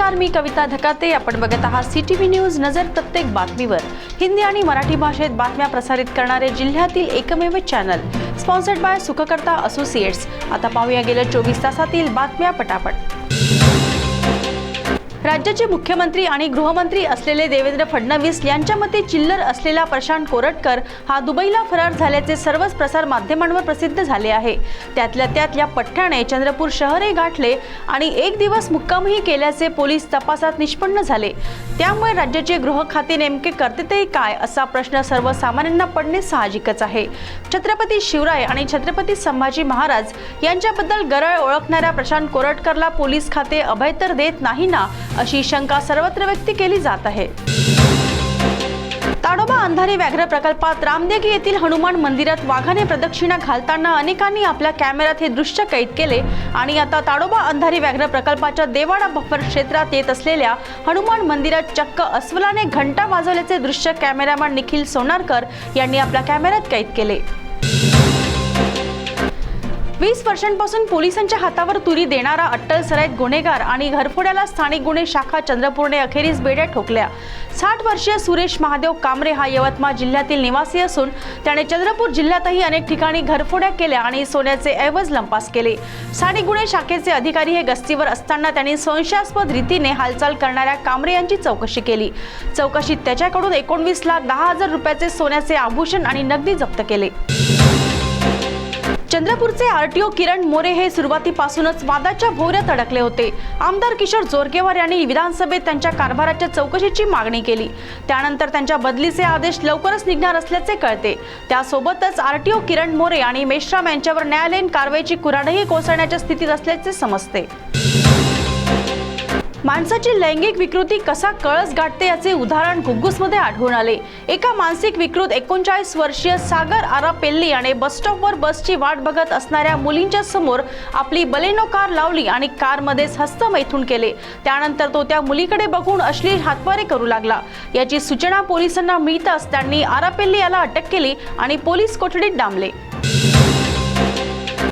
नमस्कार, मी कविता धकाते. आपण बघत आहात CTV न्यूज. नजर प्रत्येक बातमीवर. हिंदी आणि मराठी भाषेत बातम्या प्रसारित करणारे जिल्ह्यातील एकमेव channel. Sponsored by Sukhkarta associates. आता पाहूया गेल्या 24 तासातील बातम्या पटापट. राज्याचे मुख्यमंत्री आणि गृहमंत्री असलेले देवेंद्र फडणवीस यांच्या मते चिल्लर असलेला प्रशांत कोरटकर हा दुबईला फरार झाल्याचे सर्वच प्रसार माध्यमांवर प्रसिद्ध झाले आहे. त्यातल्या त्यात या पठ्ठ्याने चंद्रपूर शहरही गाठले आणि एक दिवस मुक्कामही केल्याचे पोलीस तपासात निष्पन्न झाले. त्यामुळे राज्याचे गृह खाते नेमके करते ते काय असा प्रश्न सर्वसामान्यांना पडणे साहजिकच आहे. छत्रपती शिवराय आणि छत्रपती संभाजी महाराज यांच्याबद्दल गरळ ओळखणाऱ्या प्रशांत कोरटकरला पोलीस खाते अभय तर देत नाही ना, अशी शंका सर्वत्र व्यक्त केली जात आहे. ताडोबा अंधारी व्याघ्र प्रकल्पात रामदेगी येथील हनुमान मंदिरात वाघाने प्रदक्षिणा घालताना अनेकांनी आपल्या कॅमेऱ्यात हे दृश्य कैद केले आणि आता ताडोबा अंधारी व्याघ्र प्रकल्पाच्या देवाडा बफर क्षेत्रात येत असलेल्या हनुमान मंदिरात चक्क अस्वलाने घंटा वाजवल्याचे दृश्य कॅमेरामॅन निखिल सोनारकर यांनी आपल्या कॅमेऱ्यात कैद केले. 20 वर्षांपासून पोलिसांच्या हातावर तुरी देणारा अट्टल सराईत गुन्हेगार आणि घरफोड्याला स्थानिक गुन्हे शाखा चंद्रपूरने अखेरीस बेड्या ठोकल्या. 60 वर्षीय सुरेश महादेव कामरे हा यवतमाळ जिल्ह्यातील निवासी असून त्याने चंद्रपूर जिल्ह्यातही अनेक ठिकाणी घरफोड्या केल्या आणि सोन्याचे ऐवज लंपास केले. स्थानिक गुन्हे शाखेचे अधिकारी हे गस्तीवर असताना त्यांनी संशयास्पद रीतीने हालचाल करणाऱ्या कामरे यांची चौकशी केली. चौकशीत त्याच्याकडून 19,10,000 रुपयाचे सोन्याचे आभूषण आणि नगदी जप्त केले. चंद्रपूरचे RTO किरण मोरे हे सुरुवातीपासूनच वादाच्या भोवऱ्यात अडकले होते. आमदार किशोर जोरगेवार यांनी विधानसभेत त्यांच्या कारभाराच्या चौकशीची मागणी केली. त्यानंतर त्यांच्या बदलीचे आदेश लवकरच निघणार असल्याचे कळते. त्यासोबतच RTO किरण मोरे आणि मेश्राम यांच्यावर न्यायालयीन कारवाईची कुऱ्हाडही कोसळण्याच्या स्थितीत असल्याचे समजते. माणसाची लैंगिक विकृती कसा कळस गाठते याचे उदाहरण घुग्गुसमध्ये आढळून आले. एका मानसिक विकृत 39 वर्षीय सागर आरापेल्ली याने बस स्टॉपवर बसची वाट बघत असणाऱ्या मुलींच्या समोर आपली बलेनो कार लावली आणि कारमध्येच हस्तमैथुन केले. त्यानंतर तो त्या मुलीकडे बघून अश्लील हातवारे करू लागला. याची सूचना पोलिसांना मिळताच त्यांनी आरापेल्ली याला अटक केली आणि पोलीस कोठडीत डांबले.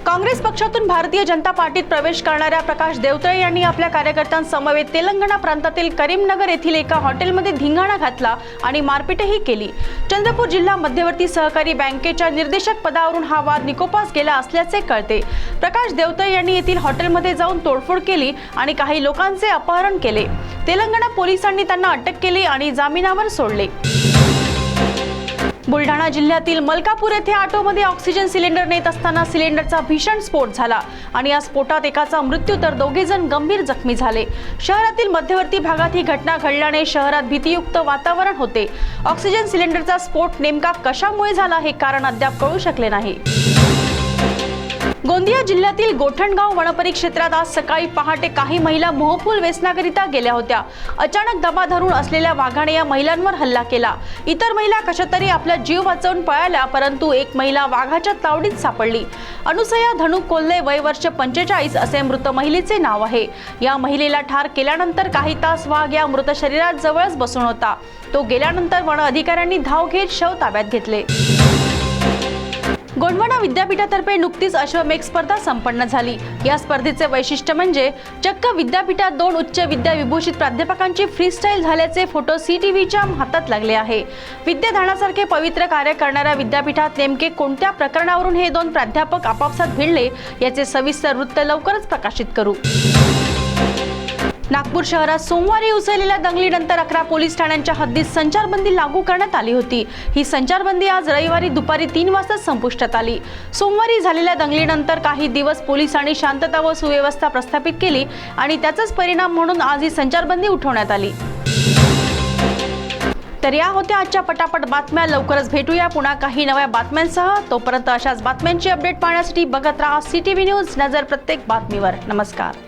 काँग्रेस पक्षातून भारतीय जनता पार्टीत प्रवेश करणाऱ्या प्रकाश देवतळे यांनी आपल्या कार्यकर्त्यांसमवेत तेलंगणा प्रांतातील करीमनगर येथील एका हॉटेलमध्ये धिंगाणा घातला आणि मारपीटही केली. चंद्रपूर जिल्हा मध्यवर्ती सहकारी बँकेच्या निर्देशक पदावरून हा वाद निकोपास गेला असल्याचे कळते. प्रकाश देवतळे यांनी येथील हॉटेलमध्ये जाऊन तोडफोड केली आणि काही लोकांचे अपहरण केले. तेलंगणा पोलिसांनी त्यांना अटक केली आणि जामिनावर सोडले. बुलढाणा जिल्ह्यातील मलकापूर येथे ऑटोमध्ये ऑक्सिजन सिलेंडर नेत असताना सिलेंडरचा भीषण स्फोट झाला आणि या स्फोटात एकाचा मृत्यू तर 2 जण गंभीर जखमी झाले. शहरातील मध्यवर्ती भागात ही घटना घडल्याने शहरात भीतीयुक्त वातावरण होते. ऑक्सिजन सिलेंडरचा स्फोट नेमका कशामुळे झाला हे कारण अद्याप कळू शकले नाही. गोंदिया जिल्ह्यातील गोठणगाव वनपरिक्षेत्रात आज सकाळी पहाटे काही महिला मोहफूल वेचण्याकरिता गेल्या होत्या. अचानक दबा धरून असलेल्या वाघाने या महिलांवर हल्ला केला. इतर महिला कशातरी आपला जीव वाचवून पळाल्या, परंतु एक महिला वाघाच्या तावडीत सापडली. अनुसया धनु कोल्हे, वय वर्ष 45 असे मृत महिलेचे नाव आहे. या महिलेला ठार केल्यानंतर काही तास वाघ या मृत शरीरात जवळच बसून होता. तो गेल्यानंतर वन अधिकाऱ्यांनी धाव घेत शव ताब्यात घेतले. गोंडवाना विद्यापीठातर्फे नुकतीच अश्वमेघ स्पर्धा संपन्न झाली. या स्पर्धेचे वैशिष्ट्य म्हणजे चक्क विद्यापीठात 2 उच्च विद्या विभूषित प्राध्यापकांची फ्रीस्टाईल झाल्याचे फोटो CTVच्या हातात लागले आहे. विद्यादानासारखे पवित्र कार्य करणाऱ्या विद्यापीठात नेमके कोणत्या प्रकरणावरून हे 2 प्राध्यापक आपापसात भिडले याचे सविस्तर वृत्त लवकरच प्रकाशित करू. नागपूर शहरात सोमवारी उसळलेल्या दंगलीनंतर 11 पोलीस ठाण्यांच्या हद्दीत संचारबंदी लागू करण्यात आली होती. ही संचारबंदी आज रविवारी दुपारी 3 वाजता संपुष्टात आली. सोमवारी झालेल्या दंगलीनंतर काही दिवस पोलिसांनी शांतता व सुव्यवस्था प्रस्थापित केली आणि त्याचाच परिणाम म्हणून आज ही संचारबंदी उठवण्यात आली. तर या होत्या आजच्या पटापट बातम्या. लवकरच भेटूया पुन्हा काही नव्या बातम्यांसह. तोपर्यंत अशाच बातम्यांची अपडेट पाहण्यासाठी बघत राहा CTV न्यूज. नजर प्रत्येक बातमीवर. नमस्कार.